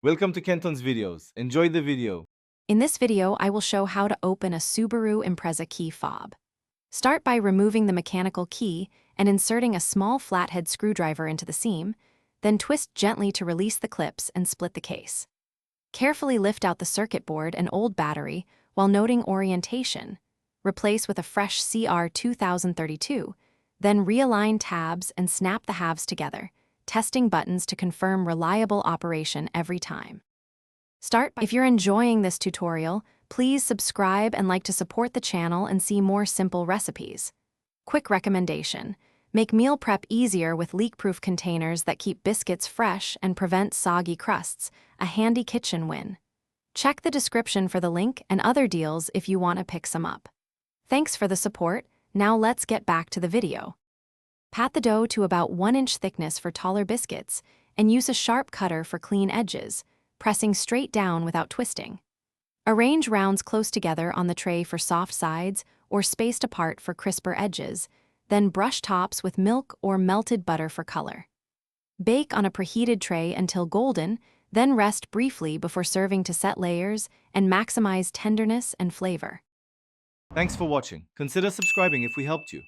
Welcome to Kenton's videos. Enjoy the video. In this video, I will show how to open a Subaru Impreza key fob. Start by removing the mechanical key and inserting a small flathead screwdriver into the seam, then twist gently to release the clips and split the case. Carefully lift out the circuit board and old battery while noting orientation. Replace with a fresh CR 2032, then realign tabs and snap the halves together, testing buttons to confirm reliable operation every time. If you're enjoying this tutorial, please subscribe and like to support the channel and see more simple recipes. Quick recommendation: make meal prep easier with leak-proof containers that keep biscuits fresh and prevent soggy crusts, a handy kitchen win. Check the description for the link and other deals if you want to pick some up. Thanks for the support. Now let's get back to the video. Pat the dough to about 1-inch thickness for taller biscuits and use a sharp cutter for clean edges, pressing straight down without twisting. Arrange rounds close together on the tray for soft sides or spaced apart for crisper edges, then brush tops with milk or melted butter for color. Bake on a preheated tray until golden, then rest briefly before serving to set layers and maximize tenderness and flavor. Thanks for watching. Consider subscribing if we helped you.